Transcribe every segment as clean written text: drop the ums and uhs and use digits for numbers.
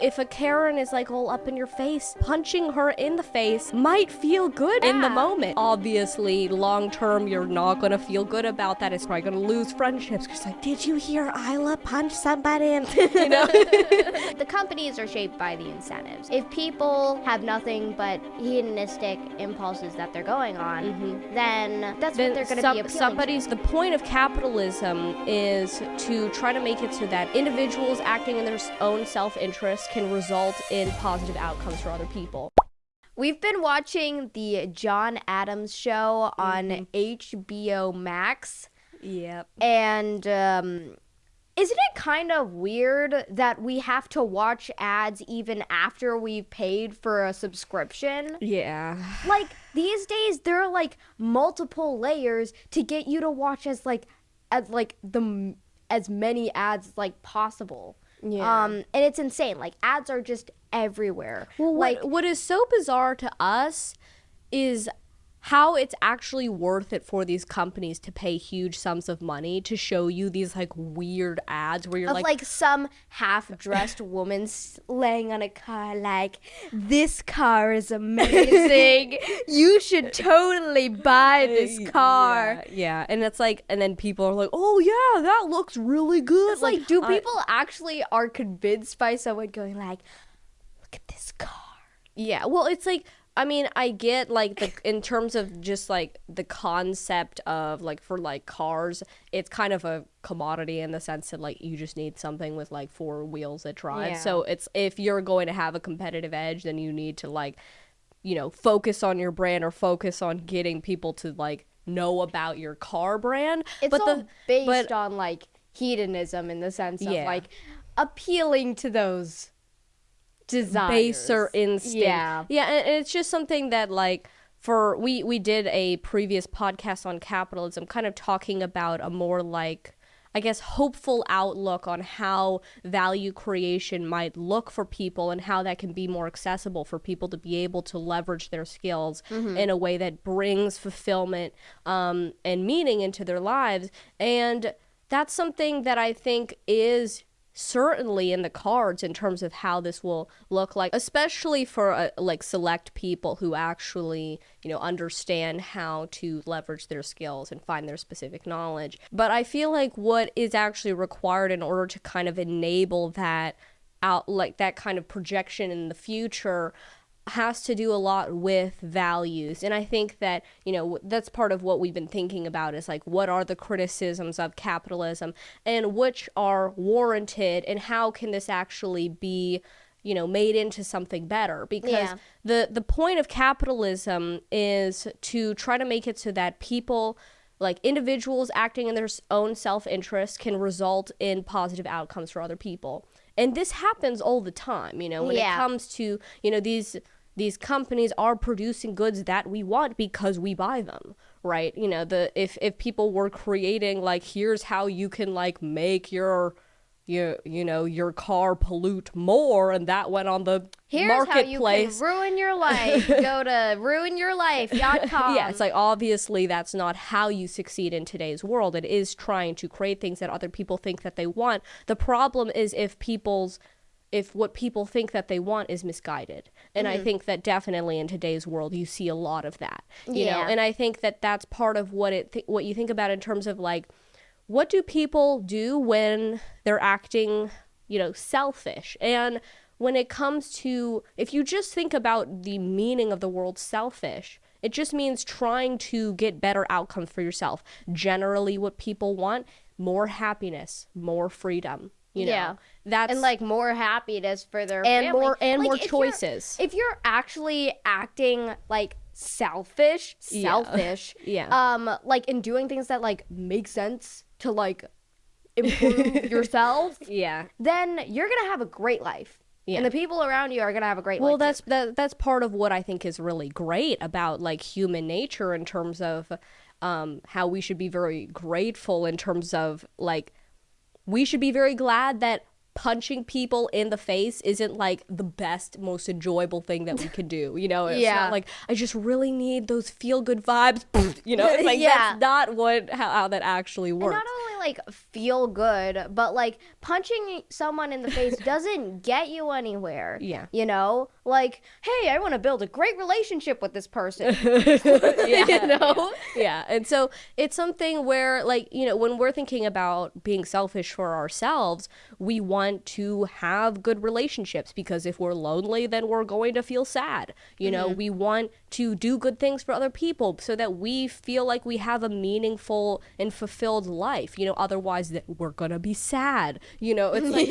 If a Karen is like all up in your face, punching her in the face might feel good in the moment. Obviously, long term, you're not gonna feel good about that. It's probably gonna lose friendships. Cause like, did you hear Isla punch somebody? You know? The companies are shaped by the incentives. If people have nothing but hedonistic impulses that they're going on, then that's what they're gonna be appealing to. The point of capitalism is to try to make it so that individuals acting in their own self-interest can result in positive outcomes for other people. We've been watching the John Adams show on HBO Max. Yep. And isn't it kind of weird that we have to watch ads even after we've paid for a subscription? Yeah. Like, these days, there are, like, multiple layers to get you to watch as many ads as, like, possible. Yeah. And it's insane. Like, ads are just everywhere. Well, like, what is so bizarre to us is how it's actually worth it for these companies to pay huge sums of money to show you these like weird ads where you're like some half-dressed woman laying on a car like, this car is amazing. You should totally buy this car. Yeah. And it's like, and then people are like, oh yeah, that looks really good. It's like, do people actually are convinced by someone going like, look at this car? Yeah. Well, it's like, I mean, I get like in terms of just like the concept of like for like cars, it's kind of a commodity in the sense that like you just need something with like four wheels that drive. Yeah. So it's, if you're going to have a competitive edge, then you need to like, you know, focus on your brand or focus on getting people to like know about your car brand. It's all based on like hedonism in the sense of like appealing to those desires. Baser instinct. Yeah. And it's just something that like we did a previous podcast on capitalism kind of talking about a more like, I guess, hopeful outlook on how value creation might look for people and how that can be more accessible for people to be able to leverage their skills in a way that brings fulfillment and meaning into their lives. And that's something that I think is certainly in the cards in terms of how this will look like, especially for like select people who actually, you know, understand how to leverage their skills and find their specific knowledge. But I feel like what is actually required in order to kind of enable that out, like that kind of projection in the future, has to do a lot with values. And I think that, you know, that's part of what we've been thinking about is like, what are the criticisms of capitalism and which are warranted, and how can this actually be, you know, made into something better? Because the point of capitalism is to try to make it so that people, like individuals acting in their own self-interest, can result in positive outcomes for other people. And this happens all the time, you know, when it comes to, you know, these companies are producing goods that we want because we buy them, right? You know, if people were creating like, here's how you can like make your car pollute more, and that went on the marketplace. Here's how you can ruin your life. Go to ruinyourlife.com. Yeah, it's like, obviously that's not how you succeed in today's world. It is trying to create things that other people think that they want. The problem is if what people think that they want is misguided. And I think that definitely in today's world, you see a lot of that, you know? And I think that that's part of what you think about in terms of like, what do people do when they're acting, you know, selfish? And when it comes to, if you just think about the meaning of the word selfish, it just means trying to get better outcomes for yourself. Generally what people want, more happiness, more freedom. You know, that's, and like more happiness for their and family. more choices. If you're actually acting like selfish, like in doing things that like make sense to like improve yourself, then you're gonna have a great life. And the people around you are gonna have a great life. Well, that's part of what I think is really great about like human nature in terms of how we should be very grateful in terms of like, we should be very glad that punching people in the face isn't like the best, most enjoyable thing that we could do. You know, it's not like I just really need those feel good vibes. You know, it's like that's not how that actually works. And not only like feel good, but like punching someone in the face doesn't get you anywhere. Yeah. You know, like, hey, I want to build a great relationship with this person. You know? Yeah. And so it's something where, like, you know, when we're thinking about being selfish for ourselves, we want to have good relationships, because if we're lonely, then we're going to feel sad. You know, we want to do good things for other people so that we feel like we have a meaningful and fulfilled life. You know, otherwise that we're going to be sad. You know, it's like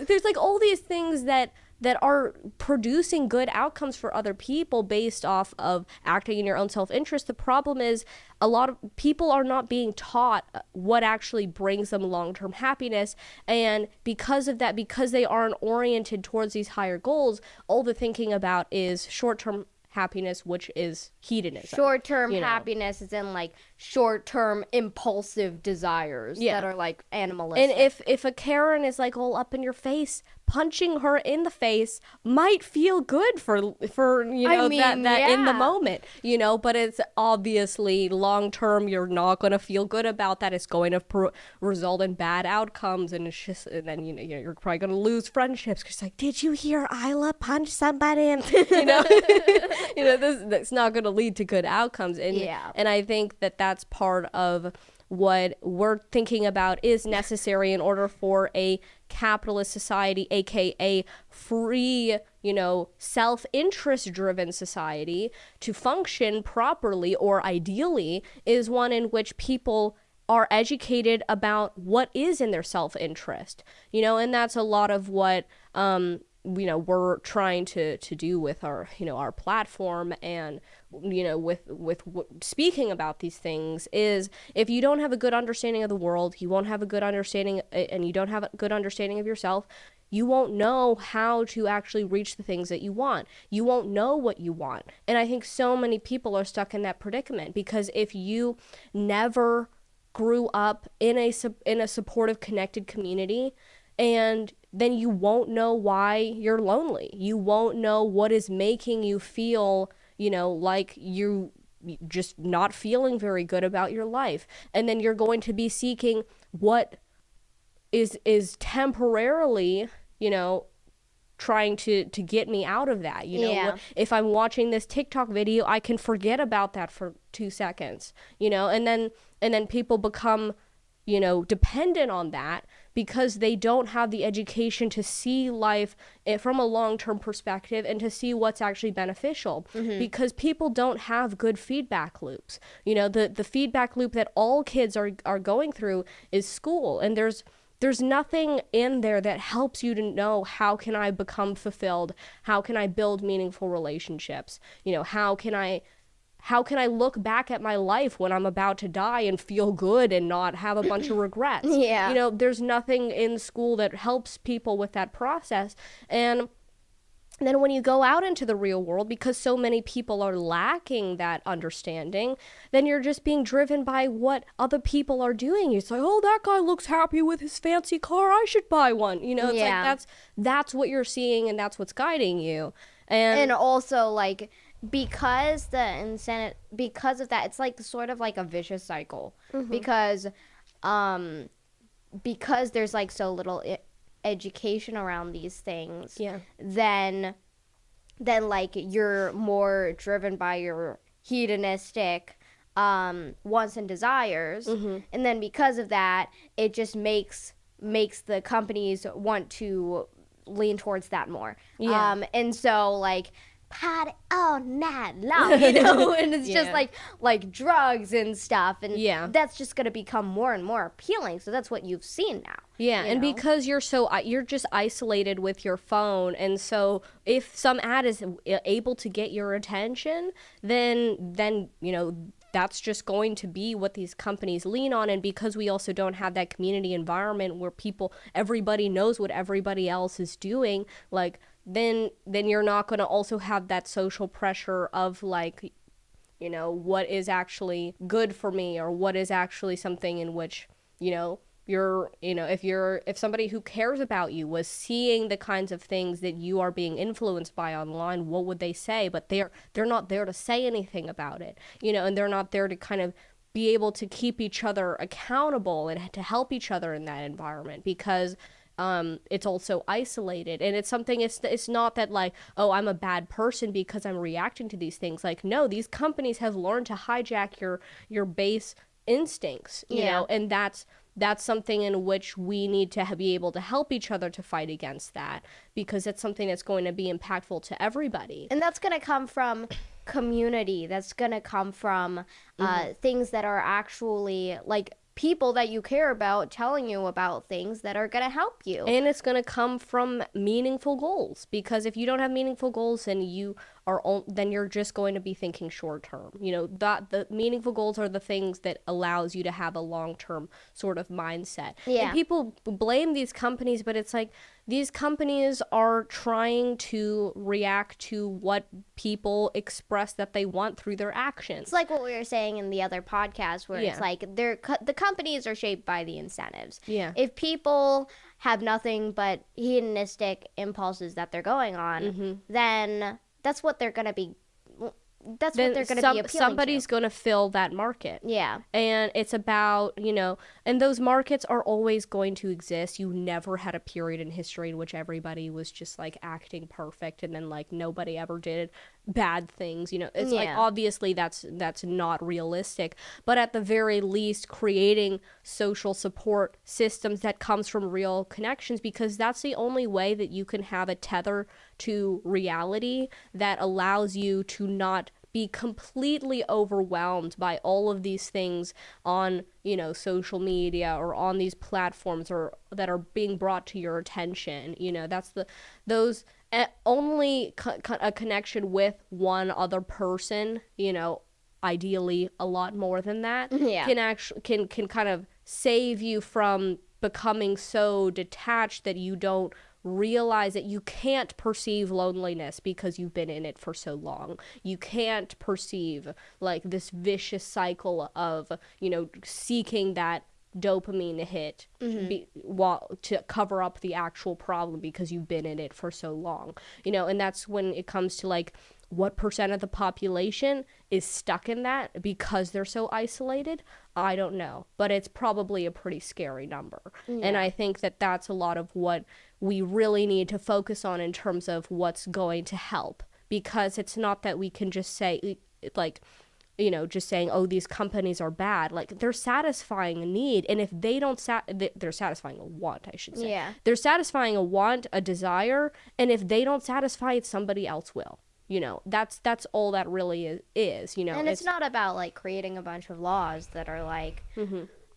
there's like all these things that are producing good outcomes for other people based off of acting in your own self-interest. The problem is a lot of people are not being taught what actually brings them long-term happiness. And because of that, because they aren't oriented towards these higher goals, all they're thinking about is short-term happiness, which is hedonism. Short-term happiness is in like short-term impulsive desires that are like animalistic. And if a Karen is like all up in your face, punching her in the face might feel good for you know, that in the moment, you know, but it's obviously long term you're not going to feel good about that. It's going to result in bad outcomes, and it's just, and then you know you're probably going to lose friendships because like, did you hear Isla punch somebody? And you know, you know, that's not going to lead to good outcomes. And I think that that's part of what we're thinking about is necessary in order for a capitalist society, aka free, you know, self-interest driven society, to function properly or ideally, is one in which people are educated about what is in their self-interest, you know. And that's a lot of what you know, we're trying to do with our, you know, our platform, and you know, with speaking about these things, is if you don't have a good understanding of the world, you won't have a good understanding, and you don't have a good understanding of yourself, you won't know how to actually reach the things that you want. You won't know what you want. And I think so many people are stuck in that predicament, because if you never grew up in a supportive, connected community, and then you won't know why you're lonely. You won't know what is making you feel, you know, like you just not feeling very good about your life. And then you're going to be seeking what is temporarily, you know, trying to get me out of that. You know, if I'm watching this TikTok video, I can forget about that for 2 seconds, you know, and then people become, you know, dependent on that, because they don't have the education to see life from a long-term perspective and to see what's actually beneficial. Because people don't have good feedback loops. You know, the feedback loop that all kids are going through is school, and there's nothing in there that helps you to know, how can I become fulfilled? How can I build meaningful relationships? You know, how can I look back at my life when I'm about to die and feel good and not have a bunch of regrets? You know, there's nothing in school that helps people with that process. And then when you go out into the real world, because so many people are lacking that understanding, then you're just being driven by what other people are doing. It's like, oh, that guy looks happy with his fancy car, I should buy one. You know, it's like that's what you're seeing, and that's what's guiding you. And also, like, because of that, it's like sort of like a vicious cycle, because there's like so little education around these things, then like you're more driven by your hedonistic wants and desires, and then because of that, it just makes the companies want to lean towards that more, and so like party all night long, you know, and it's just like drugs and stuff, and that's just going to become more and more appealing. So that's what you've seen now. And because you're just isolated with your phone, and so if some ad is able to get your attention, then you know, that's just going to be what these companies lean on. And because we also don't have that community environment where everybody knows what everybody else is doing, like, then you're not going to also have that social pressure of, like, you know, what is actually good for me, or what is actually something in which, you know, if somebody who cares about you was seeing the kinds of things that you are being influenced by online, what would they say? But they're not there to say anything about it, and they're not there to kind of be able to keep each other accountable and to help each other in that environment, because it's also isolated. And it's something, it's not that like, oh, I'm a bad person because I'm reacting to these things. Like, no, these companies have learned to hijack your base instincts, you know, and that's something in which we need to be able to help each other to fight against that, because it's something that's going to be impactful to everybody. And that's going to come from community. That's going to come from things that are actually like people that you care about telling you about things that are going to help you. And it's going to come from meaningful goals, because if you don't have meaningful goals, then you're just going to be thinking short term. That the meaningful goals are the things that allows you to have a long-term sort of mindset. And people blame these companies, but it's like, these companies are trying to react to what people express that they want through their actions. It's like what we were saying in the other podcast, where it's like the companies are shaped by the incentives. Yeah. If people have nothing but hedonistic impulses that they're going on, then that's what they're going to be. That's what they're going to be appealing somebody's to. going to fill that market. Yeah. And it's about, and those markets are always going to exist. You never had a period in history in which everybody was just like acting perfect, and then like nobody ever did bad things. It's like, obviously that's not realistic, but at the very least creating social support systems that comes from real connections, because that's the only way that you can have a tether to reality that allows you to not be completely overwhelmed by all of these things on, social media or on these platforms or that are being brought to your attention. That's those only a connection with one other person, ideally a lot more than that, can kind of save you from becoming so detached that you don't realize that you can't perceive loneliness because you've been in it for so long. You can't perceive like this vicious cycle of, seeking that dopamine hit to cover up the actual problem because you've been in it for so long. And that's when it comes to like, what percent of the population is stuck in that because they're so isolated? I don't know, but it's probably a pretty scary number. And I think that that's a lot of what we really need to focus on in terms of what's going to help, because it's not that we can just say like, just saying, oh, these companies are bad. Like, they're satisfying a need, and if they don't they're satisfying a want, I should say. Yeah. They're satisfying a want, a desire, and if they don't satisfy it, somebody else will. That's all that really is. And it's not about like creating a bunch of laws that are like,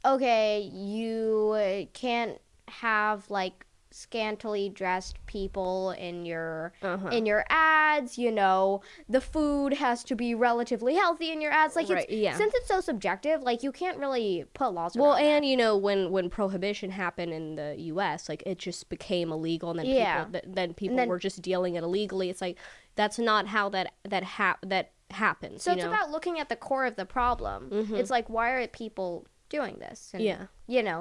okay, you can't have like scantily dressed people in your ads. The food has to be relatively healthy in your ads. Like, since it's so subjective, like you can't really put laws around that. When prohibition happened in the U.S., like it just became illegal, and then people were just dealing it illegally. It's like, that's not how that happens. So it's about looking at the core of the problem. It's like, why are people doing this? And,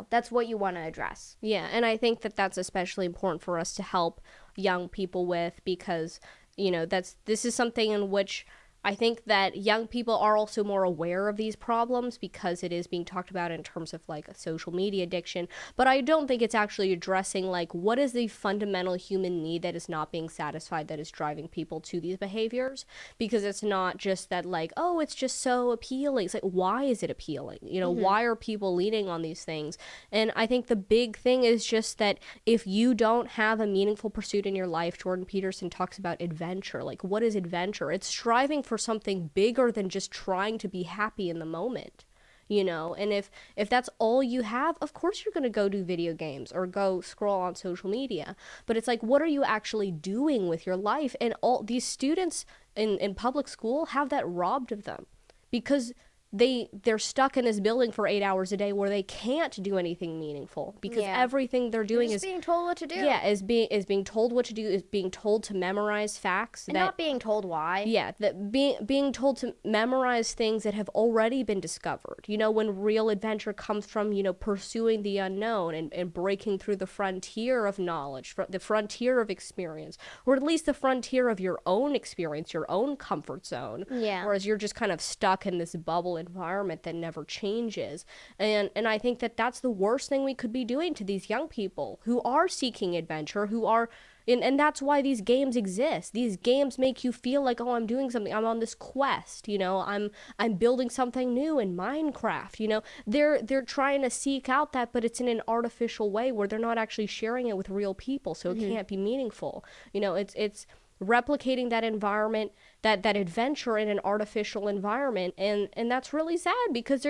that's what you want to address. Yeah, and I think that that's especially important for us to help young people with, because, this is something in which I think that young people are also more aware of these problems because it is being talked about in terms of like a social media addiction. But I don't think it's actually addressing like, what is the fundamental human need that is not being satisfied that is driving people to these behaviors? Because it's not just that like, oh, it's just so appealing. It's like, why is it appealing? Why are people leaning on these things? And I think the big thing is just that if you don't have a meaningful pursuit in your life, Jordan Peterson talks about adventure. Like, what is adventure? It's striving for something bigger than just trying to be happy in the moment, and if that's all you have, of course you're going to go do video games or go scroll on social media. But it's like, what are you actually doing with your life? And all these students in public school have that robbed of them, because they're stuck in this building for 8 hours a day where they can't do anything meaningful because everything they're doing is being told what to do. Yeah, is being told what to do, is being told to memorize facts and not being told why. Yeah, that being told to memorize things that have already been discovered. When real adventure comes from, pursuing the unknown and breaking through the frontier of knowledge, the frontier of experience, or at least the frontier of your own experience, your own comfort zone. Yeah. Whereas you're just kind of stuck in this bubble environment that never changes. And I think that that's the worst thing we could be doing to these young people who are seeking adventure, who are and that's why these games exist. These games make you feel like, oh, I'm doing something. I'm on this quest, I'm building something new in Minecraft, They're trying to seek out that, but it's in an artificial way where they're not actually sharing it with real people, so it can't be meaningful. It's replicating that environment, that adventure in an artificial environment, and that's really sad because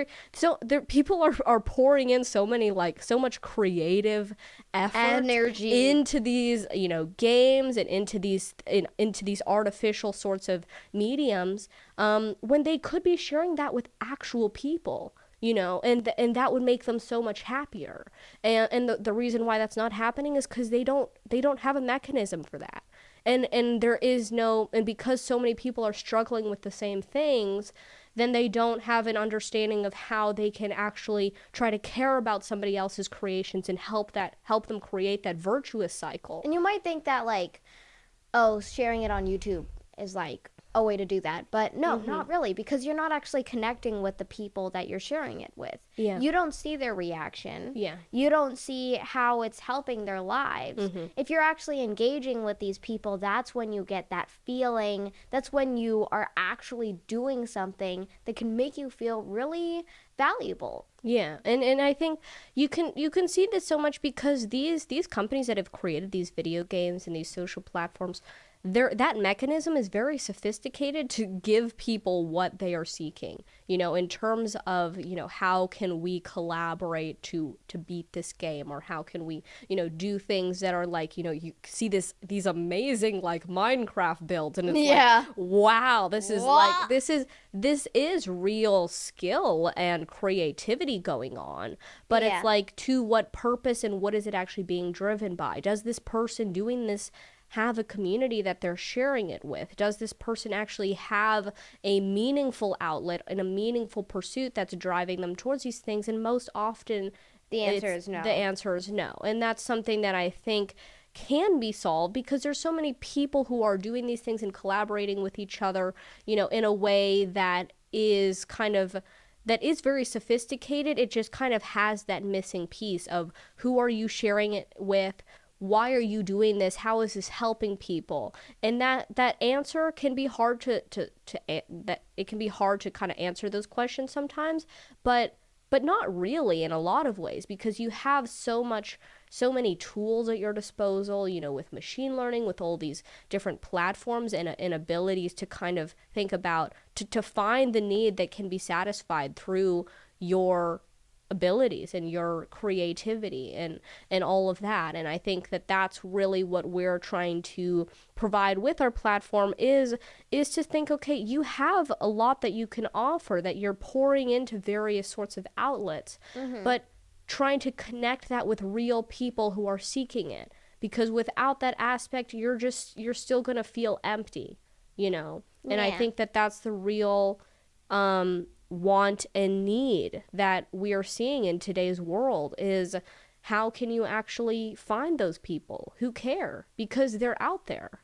people are pouring in so much creative effort, energy into these games and into these artificial sorts of mediums, when they could be sharing that with actual people. And that would make them so much happier. And the reason why that's not happening is because they don't have a mechanism for that. And there is no, and because so many people are struggling with the same things, then they don't have an understanding of how they can actually try to care about somebody else's creations and help them create that virtuous cycle. And you might think that sharing it on YouTube is a way to do that, but no, not really, because you're not actually connecting with the people that you're sharing it with. Yeah. You don't see their reaction. Yeah. You don't see how it's helping their lives. If you're actually engaging with these people, that's when you get that feeling. That's when you are actually doing something that can make you feel really valuable. Yeah, and I think you can see this so much because these companies that have created these video games and these social platforms, that mechanism is very sophisticated to give people what they are seeking, in terms of, how can we collaborate to beat this game, or how can we, do things that are you see these amazing Minecraft builds, and it's wow, this is real skill and creativity going on, but it's to what purpose and what is it actually being driven by? Does this person doing this have a community that they're sharing it with? Does this person actually have a meaningful outlet and a meaningful pursuit that's driving them towards these things? And most often the answer is no. The answer is no. And that's something that I think can be solved because there's so many people who are doing these things and collaborating with each other, in a way that is very sophisticated. It just kind of has that missing piece of who are you sharing it with? Why are you doing this? How is this helping people? And that answer can be hard it can be hard to kind of answer those questions sometimes, but not really in a lot of ways, because you have so many tools at your disposal, with machine learning, with all these different platforms and abilities to kind of think about, to find the need that can be satisfied through your abilities and your creativity and all of that. And I think that that's really what we're trying to provide with our platform is to think, okay, you have a lot that you can offer, that you're pouring into various sorts of outlets, but trying to connect that with real people who are seeking it, because without that aspect, you're still going to feel empty, and I think that that's the real want and need that we are seeing in today's world is how can you actually find those people who care, because they're out there.